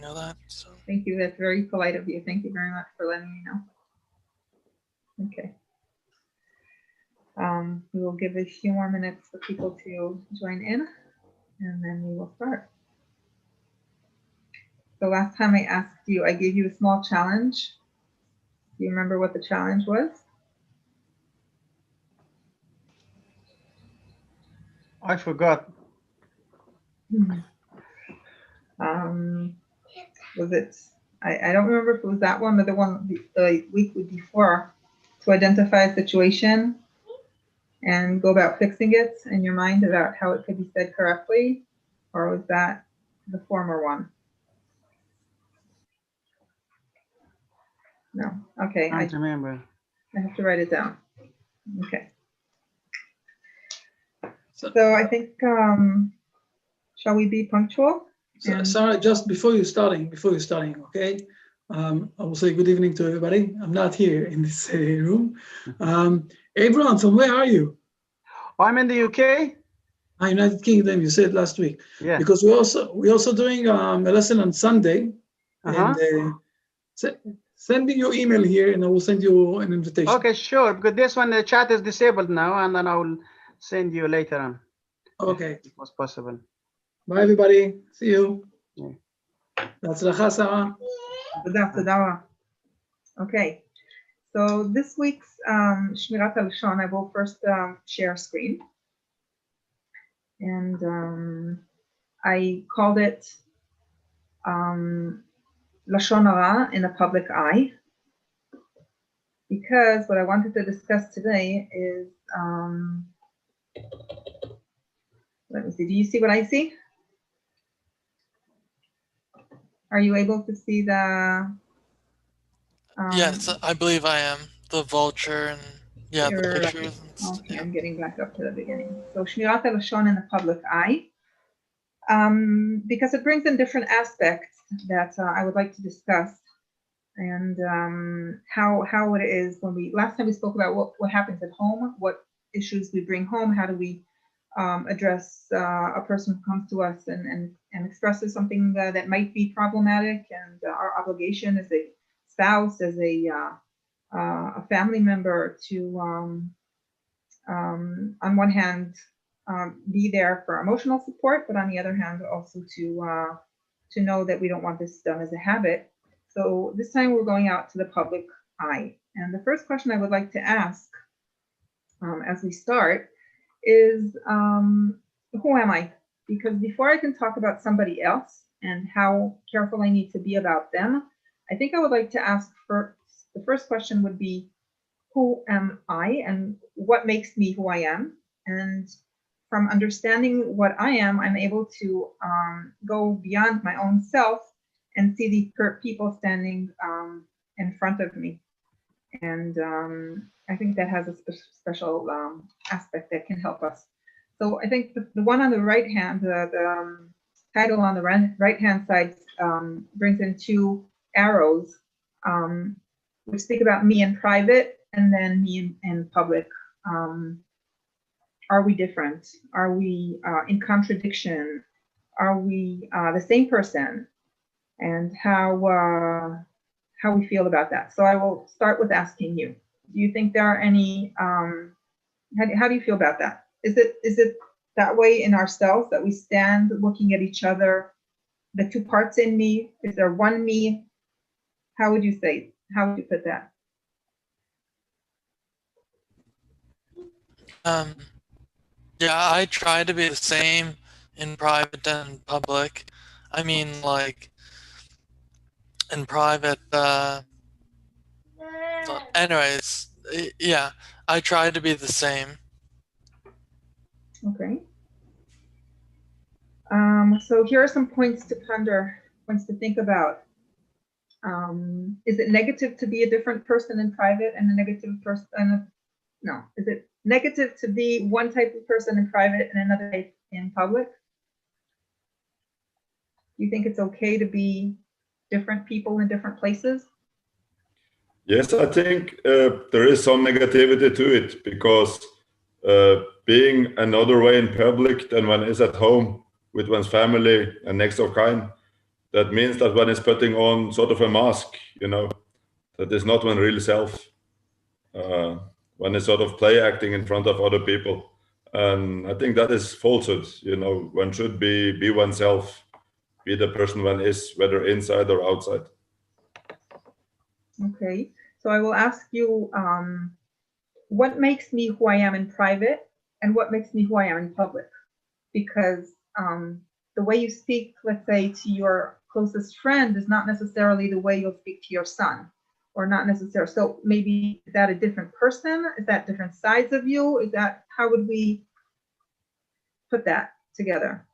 know that. So. Thank you. That's very polite of you. Thank you very much for letting me know. Okay. We will give a few more minutes for people to join in, and then we will start. The last time I asked you, I gave you a small challenge. Do you remember what the challenge was? I forgot. Was it, I don't remember if it was that one or the one the week before, to identify a situation and go about fixing it in your mind about how it could be said correctly, or was that the former one? No. Okay. I don't remember. I have to write it down. Okay. So I think, shall we be punctual? So, Sarah, just before you're starting, okay? I will say good evening to everybody. I'm not here in this room. Abraham, from where are you? I'm in the UK. United Kingdom. You said last week. Yeah. Because we're also doing a lesson on Sunday, and send me your email here, and I will send you an invitation. Okay, sure. Because this one, the chat is disabled now, and then I will send you later on. Okay. If it was possible. Bye, everybody. See you. Yeah. בהצלחה, Sarah. Okay. So this week's Shmirat HaLashon, I will first share screen. And I called it Lashon Hara in a public eye, because what I wanted to discuss today is, let me see, do you see what I see? Are you able to see the? Yes, I believe I am. The vulture and the pictures. Okay, I'm getting back up to the beginning. So Shmirat HaLashon in the public eye, because it brings in different aspects that I would like to discuss, and how it is when last time we spoke about what happens at home, what issues we bring home, how do we address a person who comes to us and expresses something that might be problematic, and our obligation as a spouse, as a family member, to on one hand be there for emotional support, but on the other hand also to know that we don't want this done as a habit. So this time we're going out to the public eye, and the first question I would like to ask as we start is, who am I? Because before I can talk about somebody else and how careful I need to be about them, I think I would like to ask first, the first question would be, who am I and what makes me who I am? And from understanding what I am, I'm able to go beyond my own self and see the people standing in front of me. And I think that has a special aspect that can help us. So I think the one on the right hand, the title on the right hand side brings in two arrows, which speak about me in private and then me in public. Are we different? Are we in contradiction? Are we the same person? And how we feel about that. So I will start with asking you, do you think there are any, how do you feel about that? Is it that way in ourselves, that we stand looking at each other, the two parts in me? Is there one me? How would you say, how would you put that? Yeah, I try to be the same in private and public. I mean, like, in private, anyways, yeah, I try to be the same. Okay. So here are some points to ponder, points to think about. Is it negative to be a different person in private and a negative person? No. Is it negative to be one type of person in private and another type in public? Do you think it's okay to be different people in different places? Yes, I think there is some negativity to it, because being another way in public than one is at home with one's family and next of kin, that means that one is putting on sort of a mask, you know, that is not one real self. One is sort of play acting in front of other people. And I think that is falsehood, you know. One should be oneself, be the person one is, whether inside or outside. Okay, so I will ask you, what makes me who I am in private and what makes me who I am in public? Because the way you speak, let's say, to your closest friend is not necessarily the way you'll speak to your son, or not necessarily. So maybe is that a different person? Is that different sides of you? Is that, how would we put that together?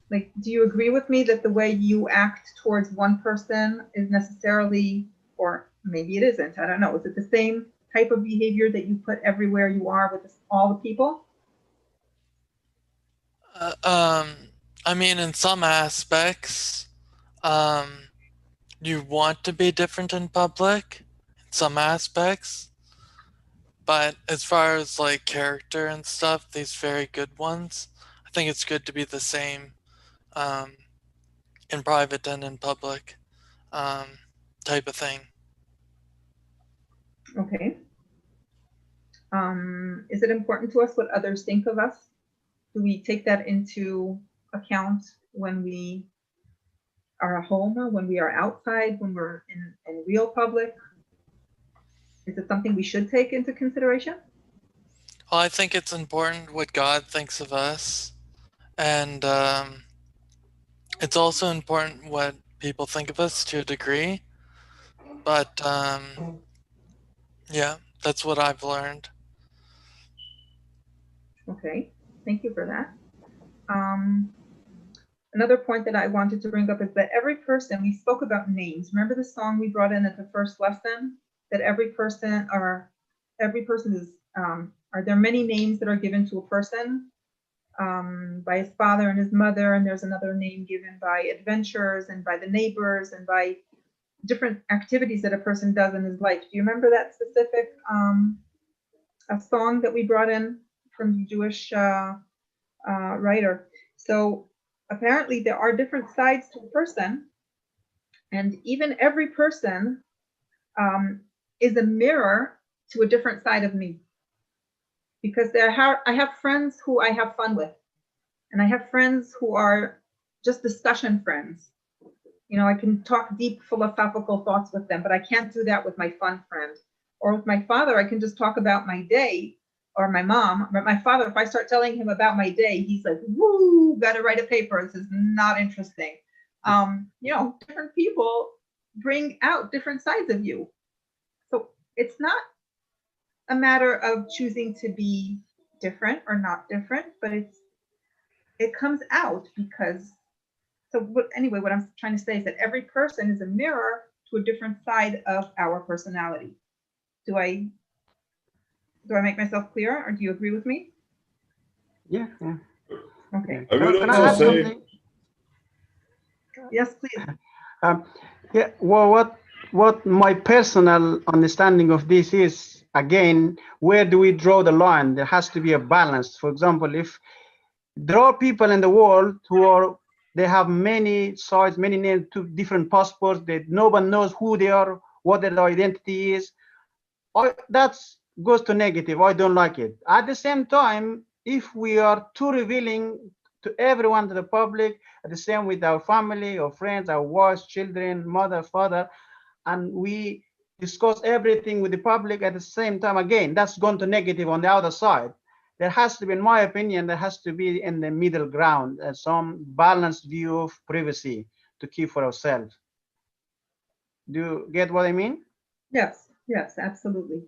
Like, do you agree with me that the way you act towards one person is necessarily, or maybe it isn't, I don't know, is it the same type of behavior that you put everywhere you are with all the people? I mean, in some aspects, you want to be different in public, in some aspects, but as far as like character and stuff, these very good ones, I think it's good to be the same in private and in public, type of thing. Okay. Is it important to us what others think of us? Do we take that into account when we are at home, when we are outside, when we're in real public? Is it something we should take into consideration? Well, I think it's important what God thinks of us, and it's also important what people think of us to a degree, but yeah, that's what I've learned. Okay, thank you for that. Another point that I wanted to bring up is that every person, we spoke about names. Remember the song we brought in at the first lesson? That every person is, are there many names that are given to a person by his father and his mother, and there's another name given by adventures and by the neighbors and by different activities that a person does in his life. Do you remember that specific a song that we brought in from the Jewish writer? So apparently there are different sides to a person, and even every person is a mirror to a different side of me. Because I have friends who I have fun with, and I have friends who are just discussion friends. You know, I can talk deep philosophical thoughts with them, but I can't do that with my fun friend. Or with my father, I can just talk about my day, or my mom. But my father, if I start telling him about my day, he's like, woo, got to write a paper. This is not interesting. You know, different people bring out different sides of you. So it's not a matter of choosing to be different or not different, but it comes out because, so anyway, what I'm trying to say is that every person is a mirror to a different side of our personality. Do I make myself clear, or do you agree with me? Yeah, yeah. Okay. I would Can I also add say, something? Yes, please. Yeah, well, what my personal understanding of this is, again, where do we draw the line? There has to be a balance. For example, if there are people in the world they have many sides, many names, two different passports, that no one knows who they are, what their identity is, that goes to negative. I don't like it. At the same time, if we are too revealing to everyone, to the public, the same with our family or friends, our wives, children, mother, father, and we discuss everything with the public at the same time, again, that's gone to negative on the other side. There has to be, in my opinion, there has to be in the middle ground, some balanced view of privacy to keep for ourselves. Do you get what I mean? Yes, yes, absolutely.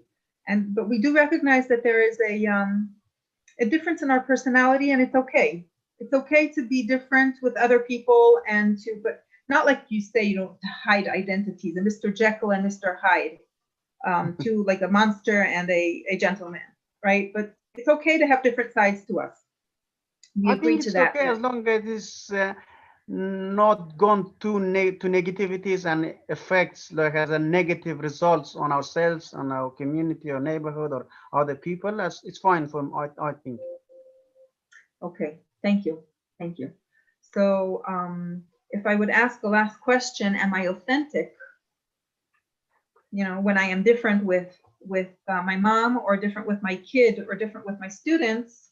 But we do recognize that there is a difference in our personality, and it's okay. It's okay to be different with other people, but not like you say, you don't hide identities, and Mr. Jekyll and Mr. Hyde, to like a monster and a gentleman, right? But it's okay to have different sides to us. We I agree think to it's that. okay as long as it's not gone to negativities and affects, like, as a negative results on ourselves, on our community or neighborhood or other people. It's fine for I think. Okay, thank you. Thank you. So if I would ask the last question, am I authentic? You know, when I am different with my mom, or different with my kid, or different with my students.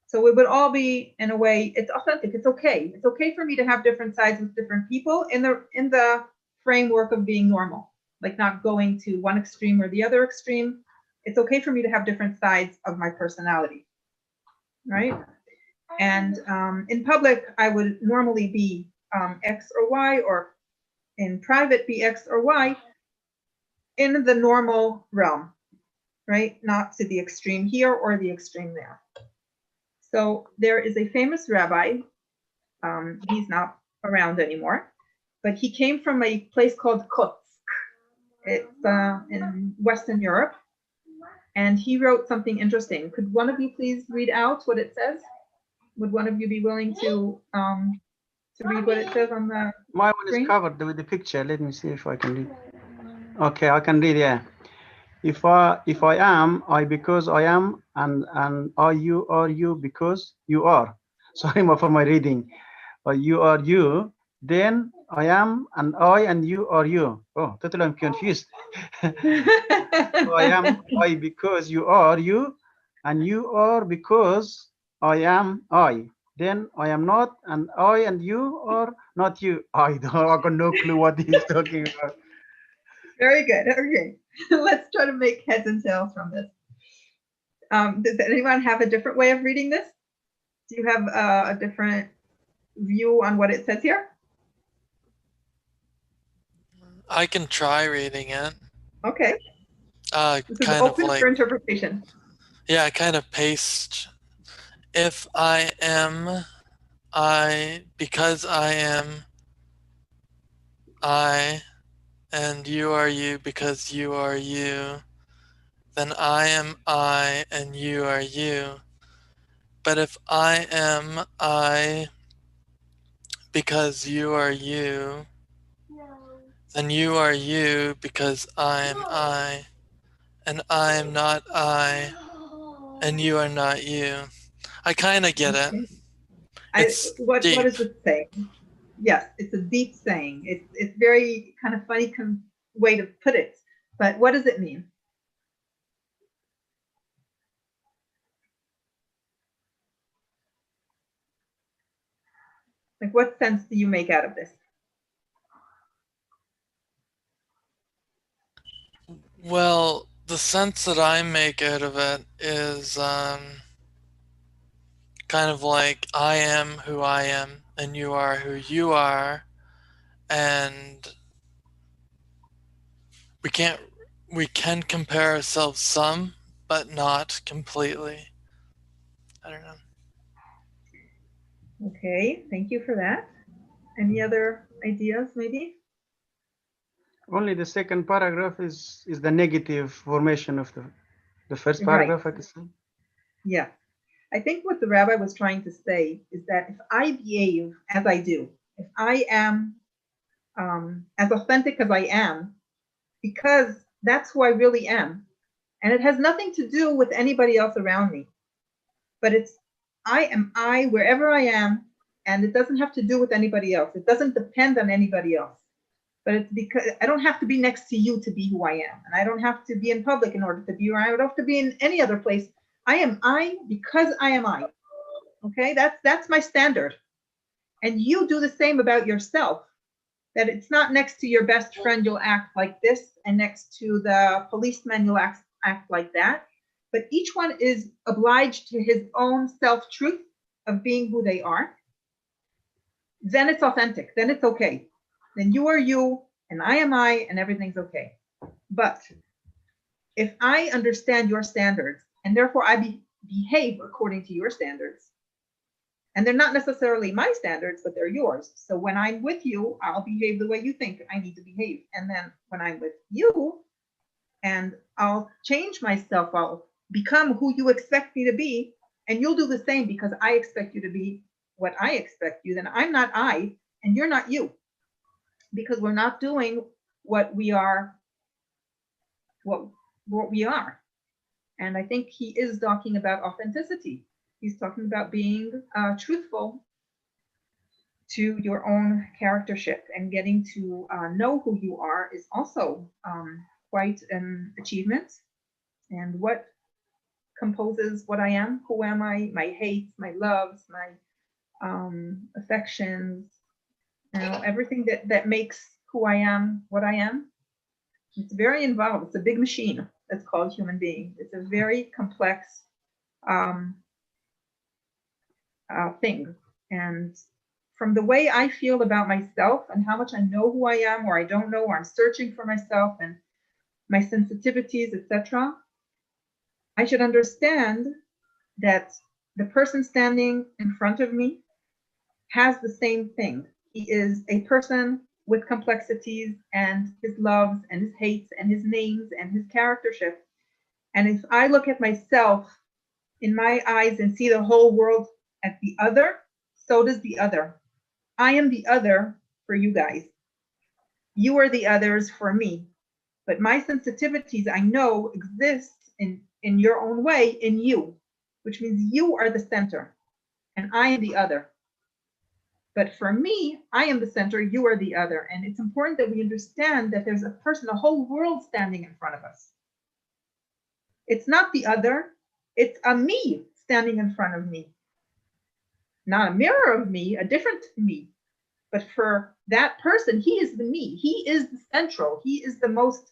So it would all be, in a way, it's authentic. It's okay. It's okay for me to have different sides with different people in the framework of being normal, like not going to one extreme or the other extreme. It's okay for me to have different sides of my personality, right? And in public, I would normally be X or Y, or in private be X or Y, in the normal realm, right? Not to the extreme here or the extreme there. So there is a famous rabbi. He's not around anymore, but he came from a place called Kotsk. It's in Western Europe. And he wrote something interesting. Could one of you please read out what it says? Would one of you be willing to read what it says on the My one screen? is covered with the picture. Let me see if I can read. Okay, I can read. Yeah. If I am, I because I am, and are you because you are. Sorry for my reading. You are you, then I am, and I and you are you. Oh, totally I'm confused. I am I because you are you, and you are because I am I. Then I am not, and I and you are not you. I got no clue what he's talking about. Very good. Okay, let's try to make heads and tails from this. Does anyone have a different way of reading this? Do you have a different view on what it says here? I can try reading it. Okay, this is Kind of open like, for interpretation. yeah, kind of paste. If I am, I, because I am, I, and you are you because you are you, then I am I and you are you. But if I am I because you are you, then you are you because I am I, and I am not I, and you are not you. I kind of get it. Okay. It's What deep. is it saying? Yes, it's a deep saying. It's very kind of funny way to put it, but what does it mean? Like, what sense do you make out of this? Well, the sense that I make out of it is kind of like I am who I am, and you are who you are, and we can compare ourselves some, but not completely. I don't know. Okay, thank you for that. Any other ideas, maybe? Only the second paragraph is the negative formation of the first Right. paragraph, I could say. Yeah. I think what the rabbi was trying to say is that if I behave as I do, if I am as authentic as I am, because that's who I really am, and it has nothing to do with anybody else around me, but it's I am I wherever I am, and it doesn't have to do with anybody else. It doesn't depend on anybody else. But it's because I don't have to be next to you to be who I am, and I don't have to be in public in order to be, or I don't have to be in any other place. I am I because I am I. Okay, that's my standard. And you do the same about yourself. That it's not next to your best friend you'll act like this, and next to the policeman you'll act like that. But each one is obliged to his own self-truth of being who they are. Then it's authentic. Then it's okay. Then you are you, and I am I, and everything's okay. But if I understand your standards, and therefore I behave according to your standards, and they're not necessarily my standards, but they're yours. So when I'm with you, I'll behave the way you think I need to behave. And then when I'm with you, and I'll change myself, I'll become who you expect me to be, and you'll do the same because I expect you to be what I expect you. Then I'm not I, and you're not you, because we're not doing what we are, what we are. And I think he is talking about authenticity. He's talking about being truthful to your own charactership, and getting to know who you are is also quite an achievement. And what composes what I am, who am I, my hates, my loves, my affections, you know, everything that makes who I am what I am. It's very involved. It's a big machine that's called human being. It's a very complex thing. And from the way I feel about myself and how much I know who I am, or I don't know, or I'm searching for myself and my sensitivities, etc., I should understand that the person standing in front of me has the same thing. He is a person with complexities and his loves and his hates and his names and his charactership. And if I look at myself in my eyes and see the whole world as the other, so does the other. I am the other for you guys. You are the others for me. But my sensitivities, I know, exist in your own way in you, which means you are the center and I am the other. But for me, I am the center, you are the other. And it's important that we understand that there's a person, a whole world standing in front of us. It's not the other, it's a me standing in front of me. Not a mirror of me, a different me. But for that person, he is the me. He is the central. He is the most,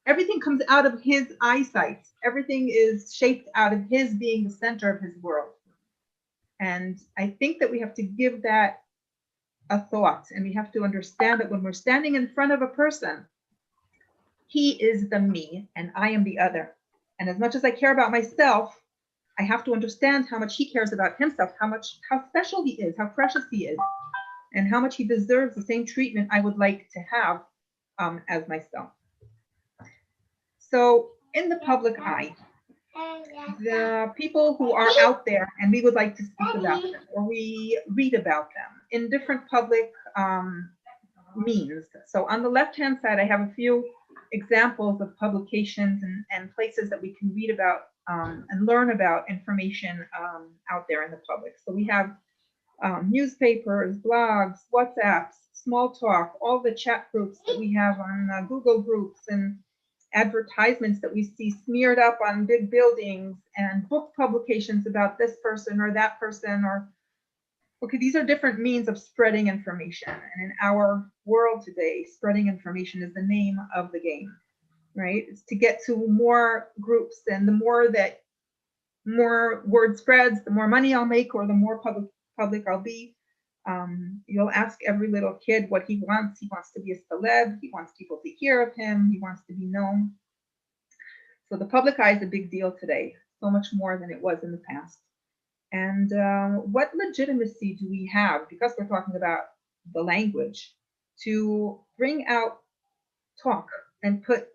everything comes out of his eyesight. Everything is shaped out of his being the center of his world. And I think that we have to give that a thought, and we have to understand that when we're standing in front of a person, he is the me and I am the other. And as much as I care about myself, I have to understand how much he cares about himself, how special he is, how precious he is, and how much he deserves the same treatment I would like to have as myself. So in the public eye, the people who are out there and we would like to speak about them, or we read about them in different public means. So on the left-hand side, I have a few examples of publications and places that we can read about and learn about information out there in the public. So we have newspapers, blogs, WhatsApps, small talk, all the chat groups that we have on Google groups, and advertisements that we see smeared up on big buildings, and book publications about this person or that person, or okay, these are different means of spreading information. And in our world today, spreading information is the name of the game, right? It's to get to more groups, and the more word spreads, the more money I'll make, or the more public I'll be. You'll ask every little kid what he wants. He wants to be a celeb. He wants people to hear of him. He wants to be known. So the public eye is a big deal today, so much more than it was in the past. And what legitimacy do we have, because we're talking about the language, to bring out talk and put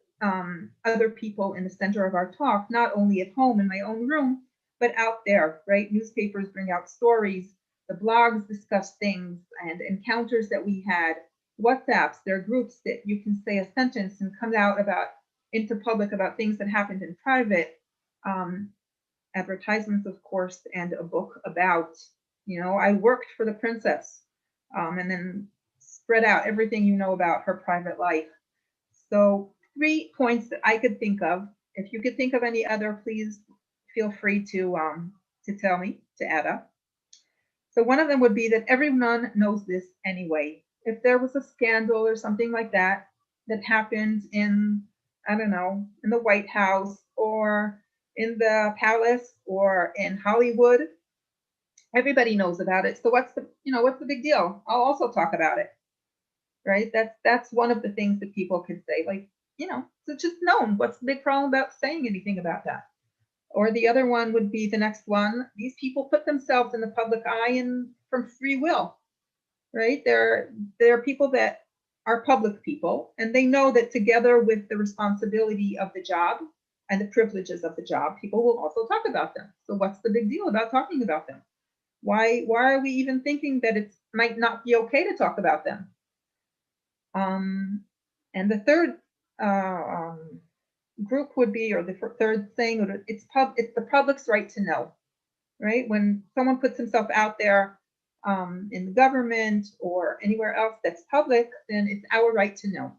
other people in the center of our talk, not only at home in my own room, but out there, right? Newspapers bring out stories, the blogs discuss things and encounters that we had, WhatsApps, there are groups that you can say a sentence and come out into public about things that happened in private. Advertisements, of course, and a book about, I worked for the princess, and then spread out everything you know about her private life. So 3 points that I could think of. If you could think of any other, please feel free to tell me, to add up. So one of them would be that everyone knows this anyway. If there was a scandal or something like that happened in, I don't know, in the White House or in the palace or in Hollywood, everybody knows about it. So what's the big deal? I'll also talk about it, right? That's one of the things that people could say, like, so just known. What's the big problem about saying anything about that? Or the other one would be the next one. These people put themselves in the public eye and from free will, right? There are people that are public people, and they know that together with the responsibility of the job and the privileges of the job, people will also talk about them. So what's the big deal about talking about them? Why are we even thinking that it might not be okay to talk about them? And the third group would be, or the third thing, it's the public's right to know, right? When someone puts himself out there, in the government or anywhere else that's public, then it's our right to know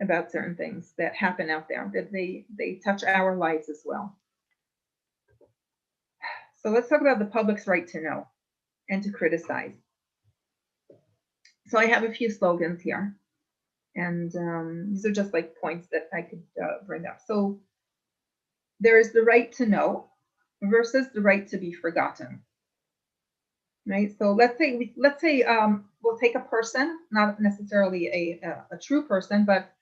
about certain things that happen out there, that they touch our lives as well. So let's talk about the public's right to know and to criticize. So I have a few slogans here, and these are just like points that I could bring up. So there is the right to know versus the right to be forgotten. Right. So let's say we'll take a person, not necessarily a true person, but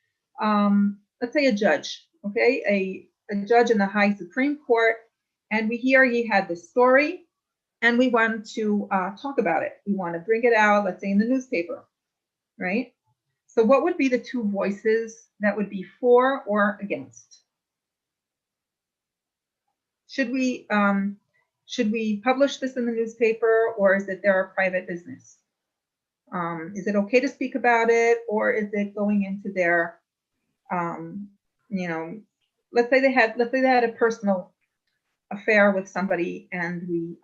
let's say a judge. Okay, a judge in the high Supreme Court, and we hear he had this story, and we want to talk about it. We want to bring it out, let's say in the newspaper, right? So what would be the two voices that would be for or against? Should we publish this in the newspaper, or is it their private business? Is it okay to speak about it, or is it going into their, let's say they had a personal affair with somebody, and the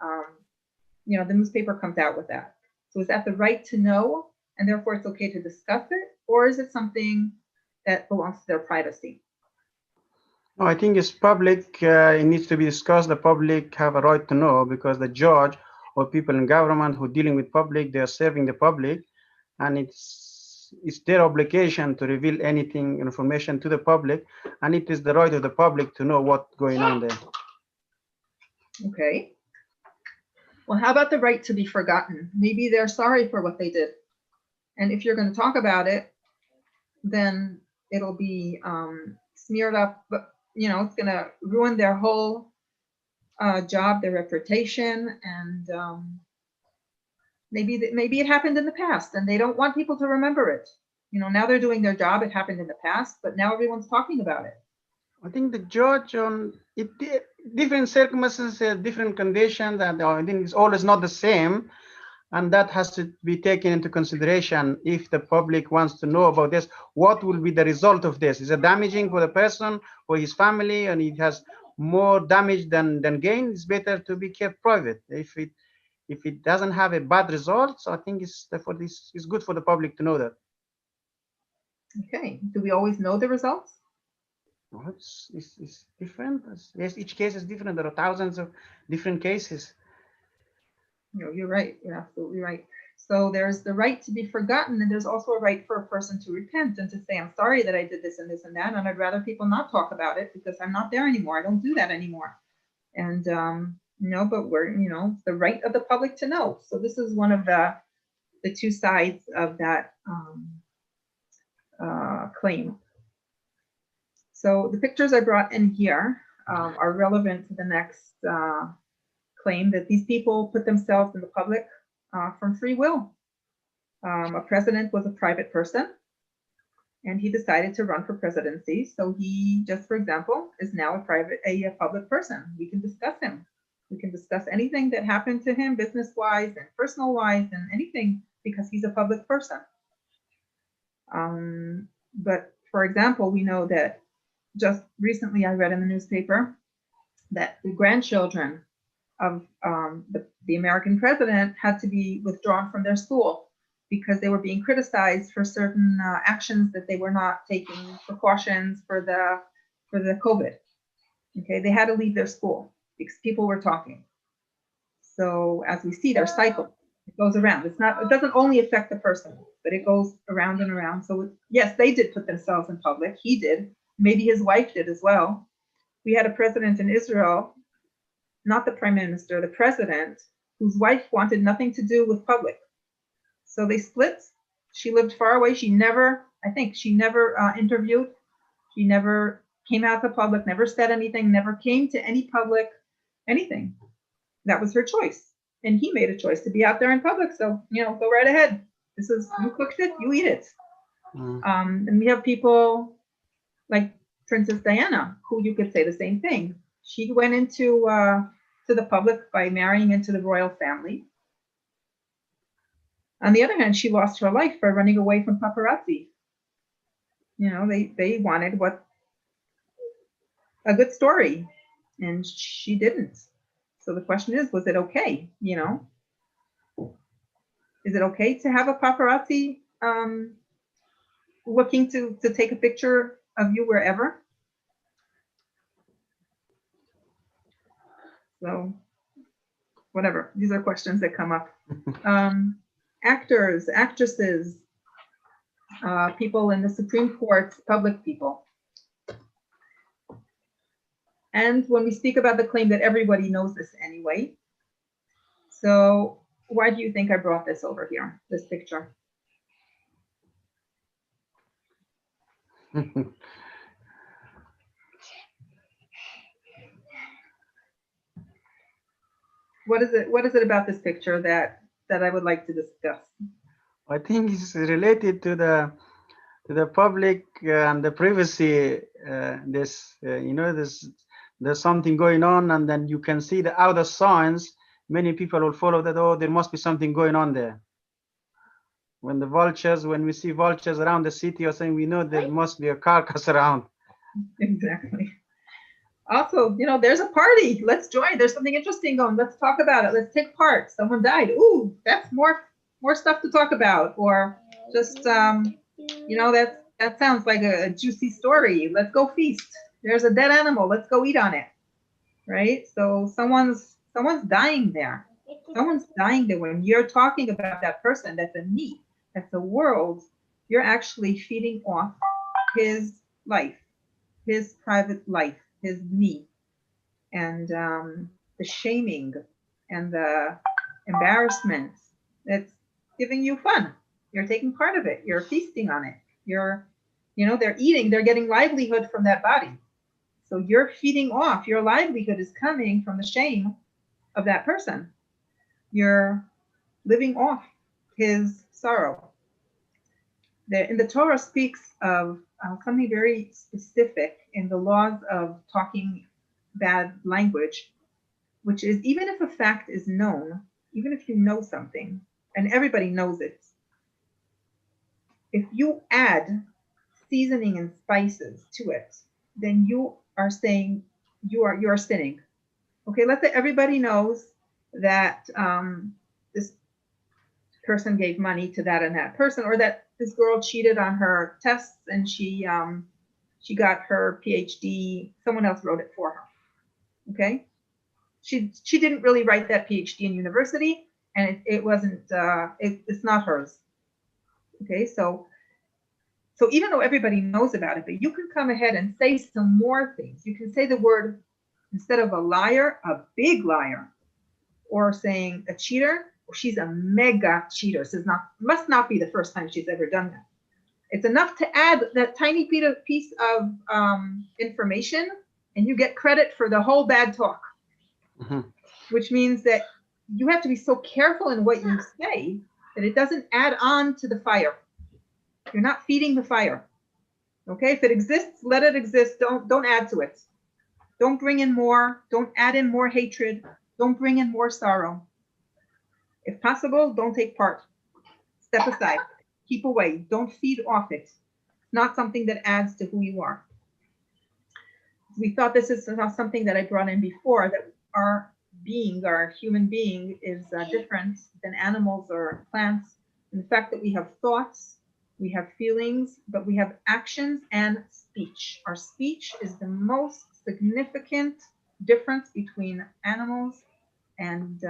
newspaper comes out with that. So is that the right to know, and therefore it's okay to discuss it, or is it something that belongs to their privacy? No, I think it's public. It needs to be discussed. The public have a right to know, because the judge or people in government who are dealing with public, they are serving the public, and it's their obligation to reveal anything, information to the public, and it is the right of the public to know what's going on there. Okay. Well, how about the right to be forgotten? Maybe they're sorry for what they did, and if you're going to talk about it, then it'll be smeared up, but it's going to ruin their whole job, their reputation, and maybe it happened in the past and they don't want people to remember it. Now they're doing their job. It happened in the past, but now everyone's talking about it. I think the judge on different circumstances, different conditions, and I think it's always not the same. And that has to be taken into consideration. If the public wants to know about this, what will be the result of this? Is it damaging for the person or his family, and it has more damage than gain? It's better to be kept private. If it doesn't have a bad result, so I think it's good for the public to know that. Okay. Do we always know the results? Well, it's different. Yes, each case is different. There are thousands of different cases. You're right. You're absolutely right. So there's the right to be forgotten, and there's also a right for a person to repent and to say, I'm sorry that I did this and this and that, and I'd rather people not talk about it because I'm not there anymore. I don't do that anymore. And but we're the right of the public to know. So this is one of the two sides of that claim. So the pictures I brought in here are relevant to the next claim, that these people put themselves in the public from free will. A president was a private person, and he decided to run for presidency. So he, just for example, is now a public person. We can discuss him. We can discuss anything that happened to him, business-wise and personal-wise, and anything, because he's a public person. But for example, we know that just recently I read in the newspaper that the grandchildren of the American president had to be withdrawn from their school because they were being criticized for certain actions, that they were not taking precautions for the COVID. Okay, they had to leave their school because people were talking. So as we see, their cycle, it goes around. It doesn't only affect the person, but it goes around and around. So yes, they did put themselves in public. He did. Maybe his wife did as well. We had a president in Israel, not the prime minister, the president, whose wife wanted nothing to do with public. So they split. She lived far away. She never interviewed. She never came out to public, never said anything, never came to any public, anything. That was her choice. And he made a choice to be out there in public. So, go right ahead. You cooked it, you eat it. And we have people like Princess Diana, who you could say the same thing. She went into to the public by marrying into the royal family. On the other hand, she lost her life by running away from paparazzi. They wanted a good story, and she didn't. So the question is, was it okay? Is it okay to have a paparazzi looking to take a picture of you wherever? So whatever, these are questions that come up. Actors, actresses, people in the Supreme Court, public people. And when we speak about the claim that everybody knows this anyway. So why do you think I brought this over here, this picture? What is it about this picture that I would like to discuss? I think it's related to the public and the privacy. There's something going on, and then you can see the outer signs. Many people will follow that. Oh, there must be something going on there. When we see vultures around the city or something, we know there must be a carcass around. Exactly. Also, there's a party. Let's join. There's something interesting going. Let's talk about it. Let's take part. Someone died. Ooh, that's more stuff to talk about. Or just, that sounds like a juicy story. Let's go feast. There's a dead animal. Let's go eat on it. Right? So someone's dying there. Someone's dying there. When you're talking about that person, that's a me, that's a world, you're actually feeding off his life, his private life, his me, and the shaming and the embarrassment. That's giving you fun. You're taking part of it. You're feasting on it. They're eating, they're getting livelihood from that body. So you're feeding off, your livelihood is coming from the shame of that person. You're living off his sorrow. In the Torah speaks of something very specific in the laws of talking bad language, which is even if a fact is known, even if you know something, and everybody knows it, if you add seasoning and spices to it, then you are saying you are sinning. Okay, let's say everybody knows that this person gave money to that and that person, or that this girl cheated on her tests and she got her PhD, someone else wrote it for her. Okay, she didn't really write that PhD in university, and it wasn't it's not hers. Okay, so even though everybody knows about it, but you can come ahead and say some more things. You can say the word, instead of a liar, a big liar, or saying a cheater, or she's a mega cheater. So must not be the first time she's ever done that. It's enough to add that tiny piece of information, and you get credit for the whole bad talk. Mm-hmm. Which means that you have to be so careful in what you say that it doesn't add on to the fire. You're not feeding the fire. Okay, if it exists, let it exist. Don't add to it. Don't bring in more. Don't add in more hatred. Don't bring in more sorrow. If possible, don't take part. Step aside. Keep away. Don't feed off it. It's not something that adds to who you are. We thought this is something that I brought in before, that our human being is different than animals or plants. And the fact that we have thoughts, we have feelings, but we have actions and speech. Our speech is the most significant difference between animals and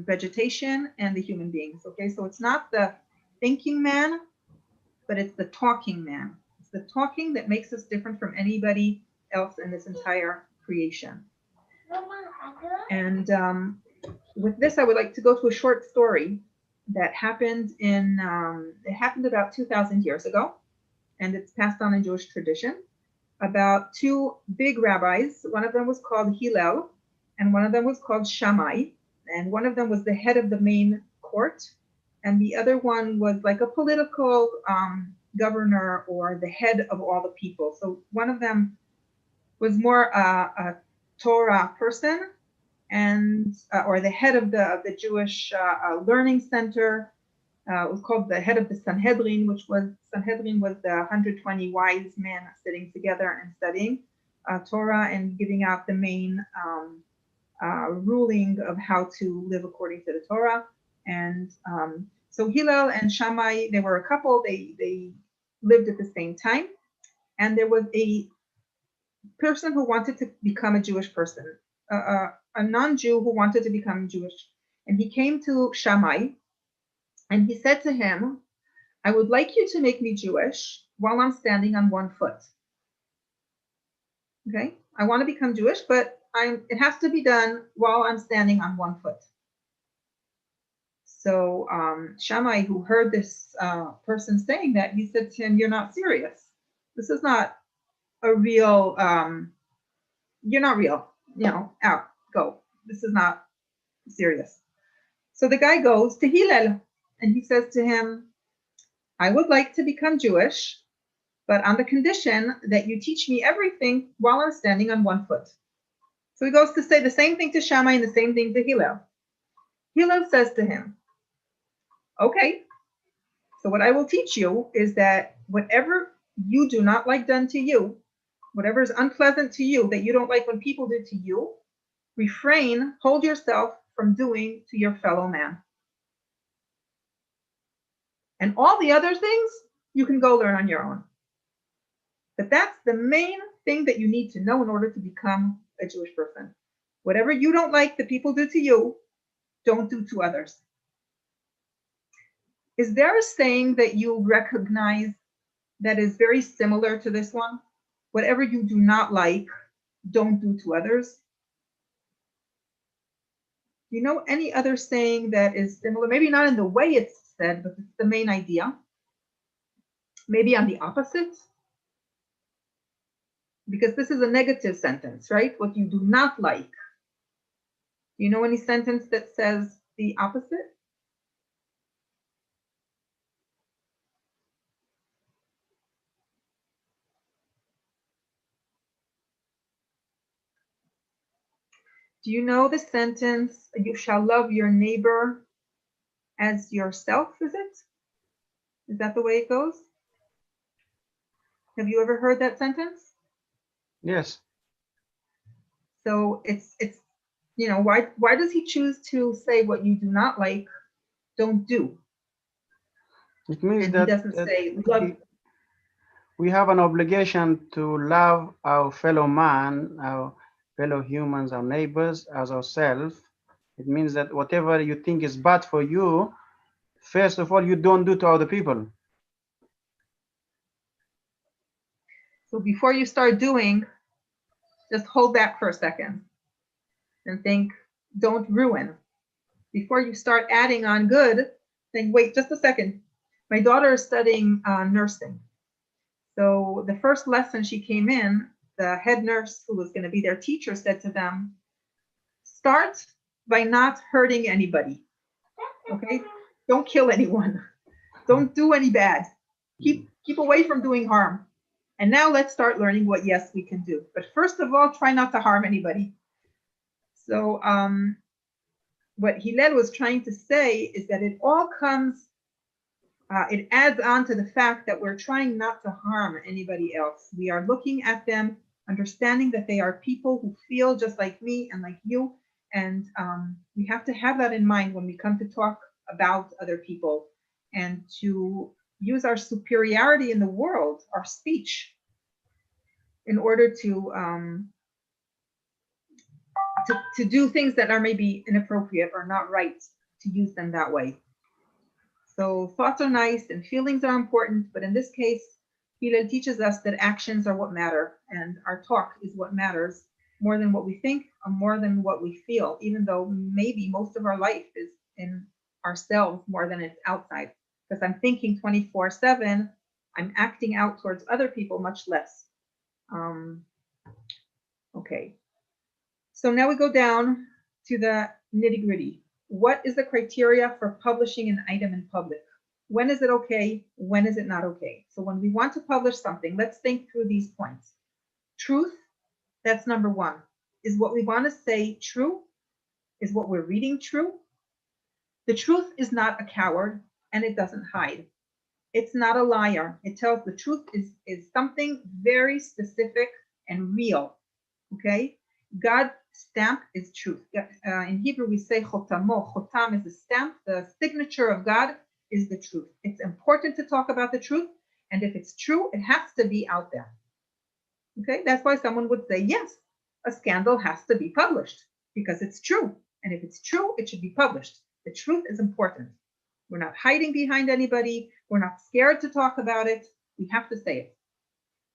vegetation and the human beings. Okay, so it's not the thinking man, but it's the talking man. It's the talking that makes us different from anybody else in this entire creation. And with this, I would like to go to a short story that happened about 2,000 years ago, and it's passed on in Jewish tradition, about two big rabbis. One of them was called Hillel, and one of them was called Shammai, and one of them was the head of the main court, and the other one was like a political governor or the head of all the people. So one of them was more a Torah person, and or the head of the Jewish learning center. It was called the head of the Sanhedrin, was the 120 wise men sitting together and studying Torah and giving out the main ruling of how to live according to the Torah. And So Hillel and Shammai, they were a couple. They lived at the same time, and there was a person who wanted to become a Jewish person, a non-Jew who wanted to become Jewish, and he came to Shammai, and he said to him, "I would like you to make me Jewish while I'm standing on one foot. Okay, I want to become Jewish, but it has to be done while I'm standing on one foot." So Shammai, who heard this person saying that, he said to him, "You're not serious. This is not a real, you're not real, out, go. This is not serious." So the guy goes to Hillel and he says to him, "I would like to become Jewish, but on the condition that you teach me everything while I'm standing on one foot." So he goes to say the same thing to Shammai and the same thing to Hillel. Hillel says to him, "Okay, so what I will teach you is that whatever you do not like done to you, whatever is unpleasant to you, that you don't like when people do to you, refrain, hold yourself from doing to your fellow man. And all the other things you can go learn on your own. But that's the main thing that you need to know in order to become a Jewish person. Whatever you don't like that people do to you, don't do to others." Is there a saying that you recognize that is very similar to this one? Whatever you do not like, don't do to others. Do you know any other saying that is similar? Maybe not in the way it's said, but it's the main idea. Maybe on the opposite. Because this is a negative sentence, right? What you do not like. Do you know any sentence that says the opposite? Do you know the sentence, "You shall love your neighbor as yourself," is it? Is that the way it goes? Have you ever heard that sentence? Yes. So it's why does he choose to say what you do not like, don't do? It means And he that, doesn't say love. we have an obligation to love our fellow man, our fellow humans, our neighbors, as ourselves. It means that whatever you think is bad for you, first of all, you don't do to other people. So before you start doing, just hold back for a second and think, don't ruin. Before you start adding on good, think, wait just a second. My daughter is studying nursing. So the first lesson she came in, the head nurse who was going to be their teacher said to them, "Start by not hurting anybody. Okay? Don't kill anyone. Don't do any bad. Keep away from doing harm. And now let's start learning what yes we can do. But first of all, try not to harm anybody." So what Hillel was trying to say is that it all comes, it adds on to the fact that we're trying not to harm anybody else. We are looking at them, understanding that they are people who feel just like me and like you. And we have to have that in mind when we come to talk about other people, and to use our superiority in the world, our speech, in order to do things that are maybe inappropriate or not right, to use them that way. So thoughts are nice and feelings are important, but in this case, Hillel teaches us that actions are what matter, and our talk is what matters more than what we think or more than what we feel, even though maybe most of our life is in ourselves more than it's outside. Because I'm thinking 24/7, I'm acting out towards other people much less. Okay. So now we go down to the nitty-gritty. What is the criteria for publishing an item in public? When is it okay? When is it not okay? So when we want to publish something, let's think through these points. Truth, that's number one. Is what we want to say true? Is what we're reading true? The truth is not a coward, and it doesn't hide. It's not a liar. It tells the truth is something very specific and real. Okay? God's stamp is truth. In Hebrew, we say chotamo. Chotam is a stamp. The signature of God is the truth. It's important to talk about the truth. And if it's true, it has to be out there. Okay, that's why someone would say, yes, a scandal has to be published because it's true. And if it's true, it should be published. The truth is important. We're not hiding behind anybody. We're not scared to talk about it. We have to say it.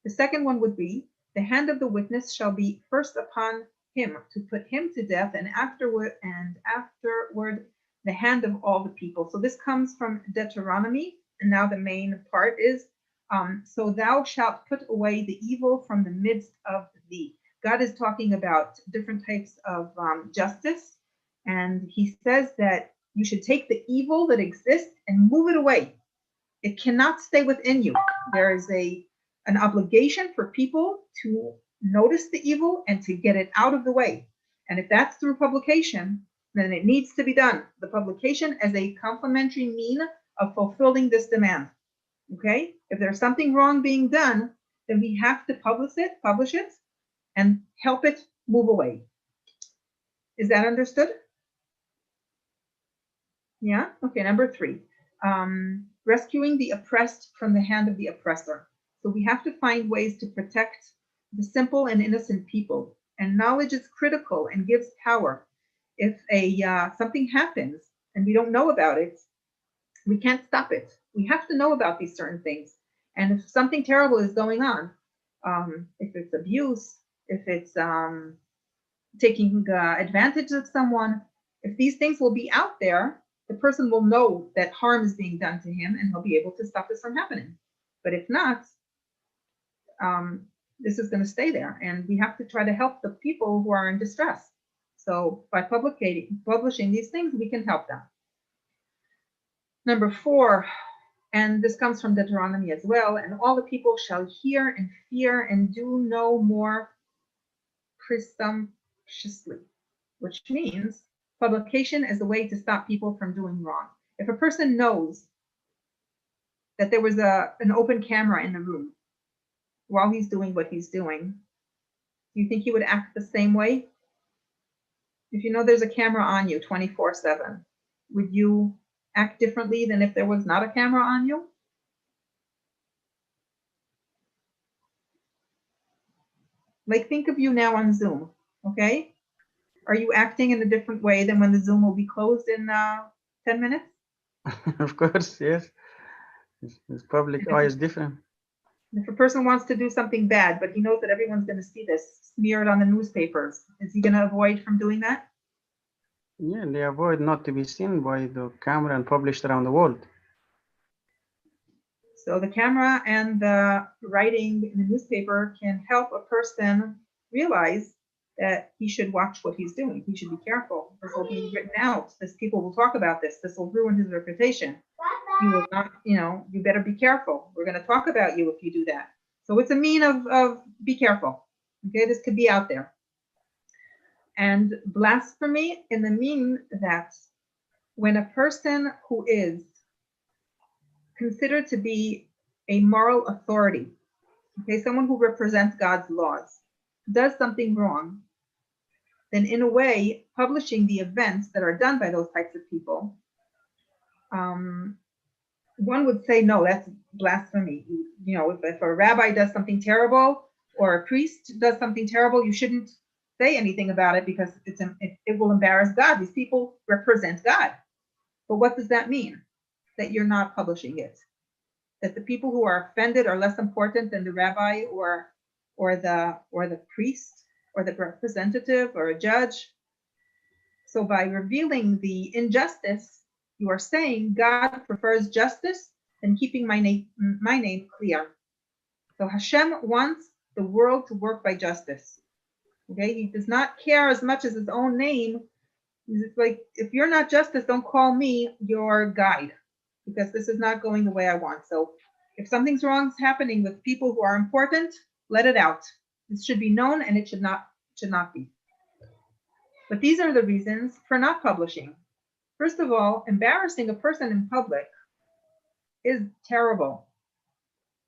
The second one would be, the hand of the witness shall be first upon him to put him to death, and afterward the hand of all the people. So this comes from Deuteronomy, and now the main part is, so thou shalt put away the evil from the midst of thee. God is talking about different types of justice, and he says that you should take the evil that exists and move it away. It cannot stay within you. There is an obligation for people to notice the evil and to get it out of the way. And if that's through publication, then it needs to be done. The publication as a complementary mean of fulfilling this demand. Okay? If there's something wrong being done, then we have to publish it, and help it move away. Is that understood? Yeah? Okay, number 3. Rescuing the oppressed from the hand of the oppressor. So we have to find ways to protect the simple and innocent people. And knowledge is critical and gives power. If something happens and we don't know about it, we can't stop it. We have to know about these certain things. And if something terrible is going on, if it's abuse, if it's taking advantage of someone, if these things will be out there, the person will know that harm is being done to him and he'll be able to stop this from happening. But if not, this is going to stay there, and we have to try to help the people who are in distress. So by publishing these things, we can help them. Number 4, and this comes from Deuteronomy as well, and all the people shall hear and fear and do no more presumptuously, which means publication is a way to stop people from doing wrong. If a person knows that there was an open camera in the room while he's doing what he's doing, do you think he would act the same way? If you know there's a camera on you 24/7, would you act differently than if there was not a camera on you? Like, think of you now on Zoom, okay? Are you acting in a different way than when the Zoom will be closed in 10 minutes? Of course, yes. It's public eye is different. If a person wants to do something bad, but he knows that everyone's going to see this, smear it on the newspapers, is he going to avoid from doing that? Yeah, they avoid not to be seen by the camera and published around the world. So the camera and the writing in the newspaper can help a person realize that he should watch what he's doing. He should be careful. This will be written out. People will talk about this. This will ruin his reputation. You will not, you better be careful. We're going to talk about you if you do that. So it's a mean of be careful. Okay, this could be out there. And blasphemy in the mean that when a person who is considered to be a moral authority, okay, someone who represents God's laws, does something wrong, then in a way, publishing the events that are done by those types of people, one would say, no, that's blasphemy. If a rabbi does something terrible or a priest does something terrible, you shouldn't say anything about it because it will embarrass God. These people represent God. But what does that mean? That you're not publishing it. That the people who are offended are less important than the rabbi or the priest or the representative or a judge. So by revealing the injustice, you are saying God prefers justice than keeping my name clear. So Hashem wants the world to work by justice. Okay, he does not care as much as his own name. It's like, if you're not justice, don't call me your guide, because this is not going the way I want. So if something's wrong happening with people who are important, let it out. This should be known, and it should not be. But these are the reasons for not publishing. First of all, embarrassing a person in public is terrible.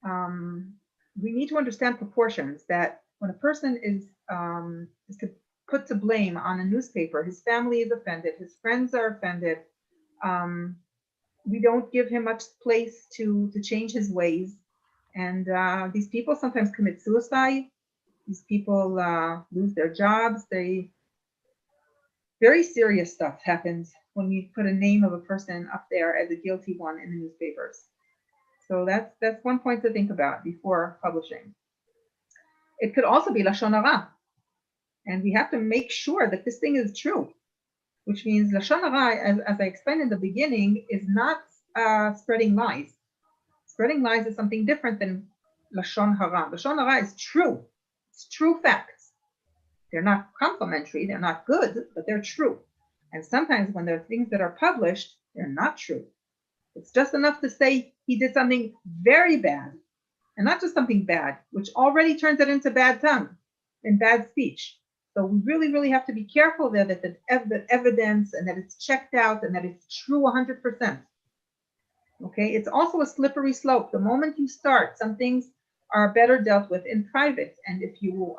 We need to understand proportions, that when a person is put to blame on a newspaper, his family is offended, his friends are offended, We don't give him much place to change his ways. And these people sometimes commit suicide. These people lose their jobs. Very serious stuff happens when we put a name of a person up there as a guilty one in the newspapers. So that's one point to think about before publishing. It could also be Lashon Hara. And we have to make sure that this thing is true, which means Lashon Hara, as I explained in the beginning, is not spreading lies. Spreading lies is something different than Lashon Hara. Lashon Hara is true. It's true facts. They're not complimentary, they're not good, but they're true. And sometimes when there are things that are published, they're not true. It's just enough to say he did something very bad, and not just something bad, which already turns it into bad tongue and bad speech. So we really, really have to be careful there that the evidence and that it's checked out and that it's true 100%. Okay, it's also a slippery slope. The moment you start, some things are better dealt with in private. And if you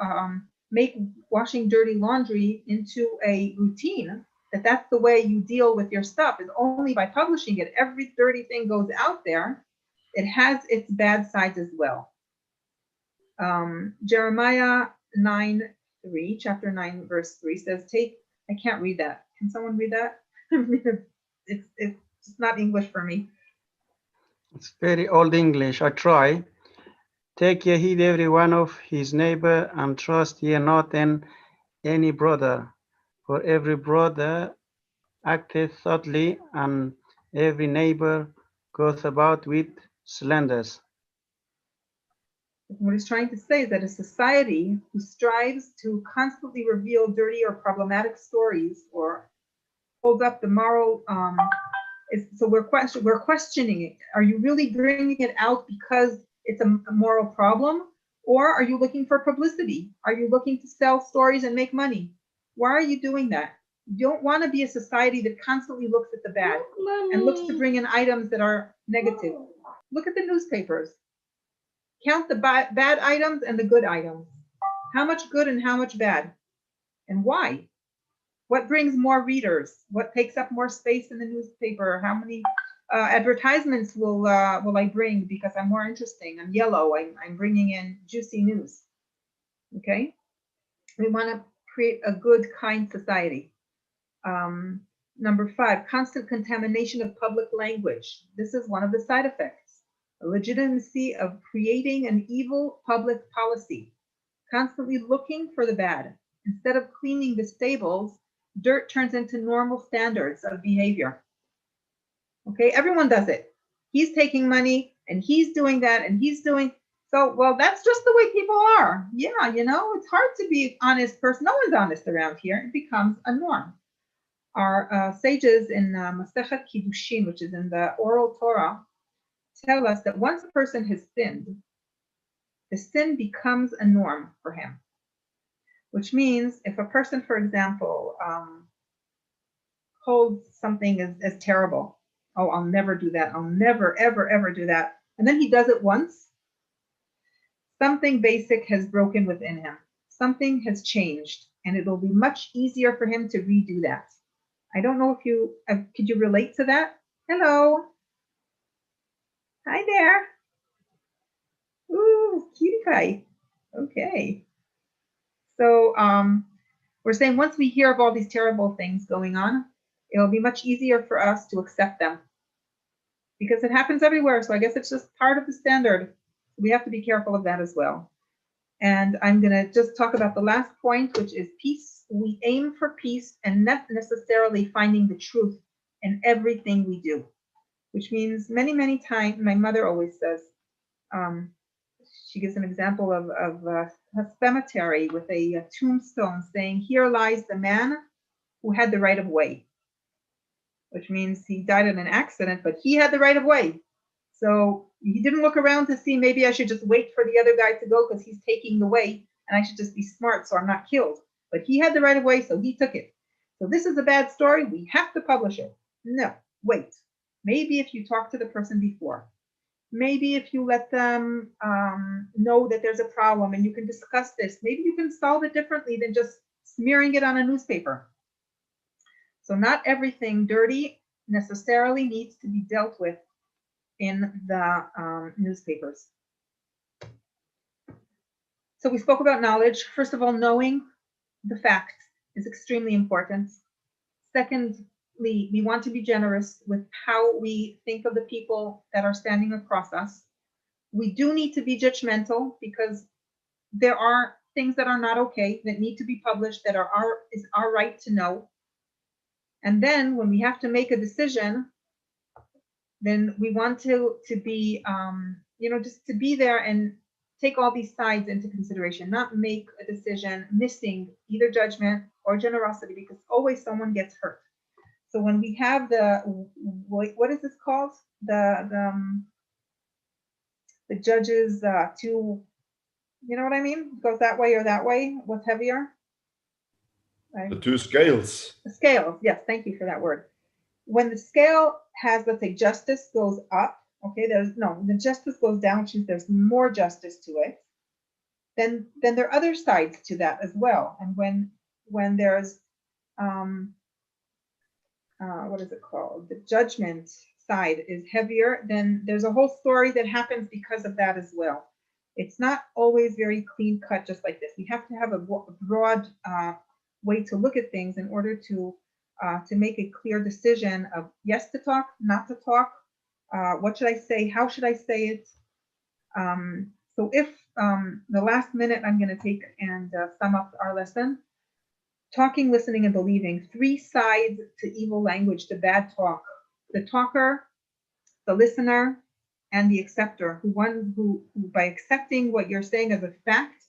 make washing dirty laundry into a routine, that's the way you deal with your stuff, is only by publishing it. Every dirty thing goes out there. It has its bad sides as well. Jeremiah 9:3, chapter 9, verse 3 says, I can't read that. Can someone read that? It's just not English for me. It's very old English. I try. Take ye heed every one of his neighbor, and trust ye not in any brother. For every brother acteth thoughtlessly, and every neighbor goeth about with slanders. What he's trying to say is that a society who strives to constantly reveal dirty or problematic stories or hold up the moral, so we're questioning it. Are you really bringing it out because it's a moral problem, or are you looking for publicity? Are you looking to sell stories and make money? Why are you doing that? You don't want to be a society that constantly looks at the bad and looks to bring in items that are negative. Look at the newspapers. Count the bad items and the good items. How much good and how much bad? And why? What brings more readers? What takes up more space in the newspaper? How many advertisements will I bring because I'm more interesting? I'm yellow. I'm bringing in juicy news. Okay? We want to create a good, kind society. Number 5, constant contamination of public language. This is one of the side effects. The legitimacy of creating an evil public policy. Constantly looking for the bad. Instead of cleaning the stables, dirt turns into normal standards of behavior. Okay, everyone does it. He's taking money and he's doing that and he's doing, so, well, that's just the way people are. Yeah, you know, it's hard to be an honest person. No one's honest around here. It becomes a norm. Our sages in Masechet Kiddushin, which is in the oral Torah, tell us that once a person has sinned, the sin becomes a norm for him. Which means if a person, for example, holds something as terrible, oh, I'll never do that, I'll never, ever, ever do that, and then he does it once, something basic has broken within him. Something has changed, and it'll be much easier for him to redo that. I don't know if you, could you relate to that? Hello. Hi there. Ooh, cutie pie. Okay. So we're saying once we hear of all these terrible things going on, it'll be much easier for us to accept them because it happens everywhere. So I guess it's just part of the standard. We have to be careful of that as well. And I'm going to just talk about the last point, which is peace. We aim for peace and not necessarily finding the truth in everything we do, which means many, many times, my mother always says, she gives an example of a cemetery with a tombstone saying, here lies the man who had the right of way, which means he died in an accident, but he had the right of way. So he didn't look around to see, maybe I should just wait for the other guy to go because he's taking the way and I should just be smart so I'm not killed. But he had the right of way, so he took it. So this is a bad story. We have to publish it. No, wait. Maybe if you talk to the person before, maybe if you let them know that there's a problem and you can discuss this, maybe you can solve it differently than just smearing it on a newspaper. So not everything dirty necessarily needs to be dealt with in the newspapers. So we spoke about knowledge. First of all, knowing the facts is extremely important. Secondly, we want to be generous with how we think of the people that are standing across us. We do need to be judgmental because there are things that are not okay that need to be published that is our right to know. And then when we have to make a decision, then we want to be, just to be there and take all these sides into consideration, not make a decision missing either judgment or generosity, because always someone gets hurt. So when we have what is this called? The judges, you know what I mean? Goes that way or that way. What's heavier? The two scales. The scales. Yes, thank you for that word. When the scale has, let's say, justice goes up, okay, the justice goes down, which means there's more justice to it. Then there are other sides to that as well. And when there's what is it called? The judgment side is heavier, then there's a whole story that happens because of that as well. It's not always very clean cut, just like this. We have to have a broad way to look at things in order to make a clear decision of yes to talk, not to talk, what should I say, how should I say it. So if the last minute I'm going to take and sum up our lesson. Talking, listening, and believing. 3 sides to evil language, to bad talk. The talker, the listener, and the acceptor, who by accepting what you're saying as a fact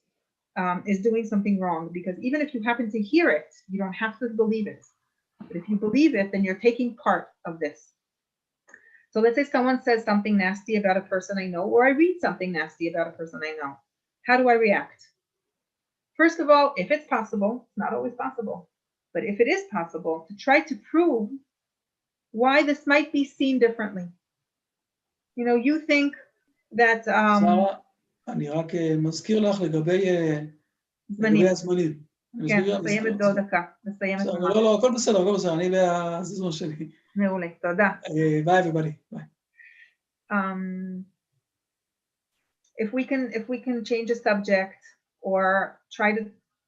is doing something wrong. Because even if you happen to hear it, you don't have to believe it. But if you believe it, then you're taking part of this. So let's say someone says something nasty about a person I know, or I read something nasty about a person I know. How do I react? First of all, if it's possible, it's not always possible, but if it is possible, to try to prove why this might be seen differently. You think that שרה, אני רק מזכיר לך לגבי הזמנים. כן, מסיימת בעוד דקה. מסיימת ממש. לא, הכל בסדר, אני והזיזון שלי. מעולה, תודה. Bye everybody. Bye. If we can change a subject or try to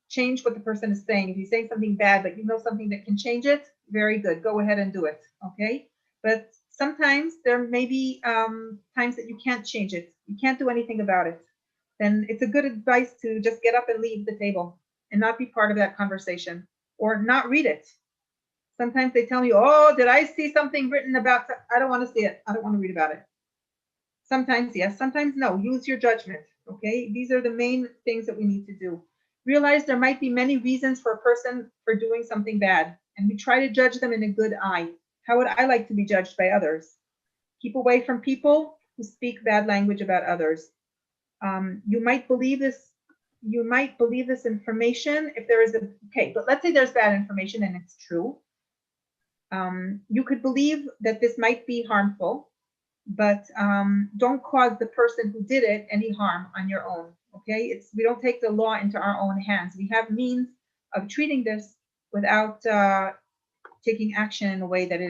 change what the person is saying. If he's saying something bad, but you know something that can change it, very good. Go ahead and do it, okay? But sometimes there may be times that you can't change it. You can't do anything about it. Then it's a good advice to just get up and leave the table and not be part of that conversation or not read it. Sometimes they tell you, oh, did I see something written about, I don't want to see it. I don't want to read about it. Sometimes yes, sometimes no. Use your judgment, okay? These are the main things that we need to do. Realize there might be many reasons for a person for doing something bad, and we try to judge them in a good eye. How would I like to be judged by others? Keep away from people who speak bad language about others. You might believe this information if there is okay, but let's say there's bad information and it's true. You could believe that this might be harmful, but don't cause the person who did it any harm on your own, okay? We don't take the law into our own hands. We have means of treating this without taking action in a way that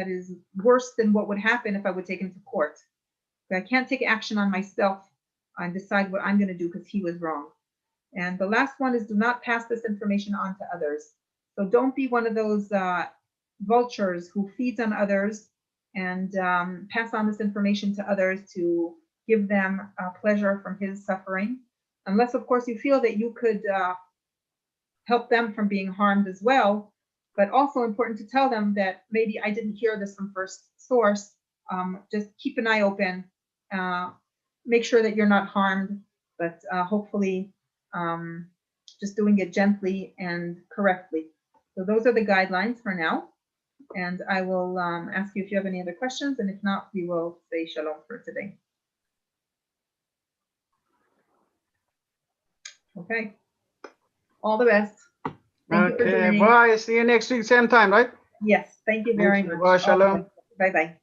is worse than what would happen if I would take him to court. But I can't take action on myself and decide what I'm going to do because he was wrong. And the last one is do not pass this information on to others. So don't be one of those vultures who feeds on others and pass on this information to others to give them pleasure from his suffering. Unless, of course, you feel that you could help them from being harmed as well. But also important to tell them that maybe I didn't hear this from first source. Just keep an eye open. Make sure that you're not harmed, but hopefully just doing it gently and correctly. So those are the guidelines for now. And I will ask you if you have any other questions, and if not, we will say shalom for today. Okay. All the best. Thank you for Okay, joining. bye. See you next week, same time, right? Yes, thank you very much. Bye, shalom. Bye-bye.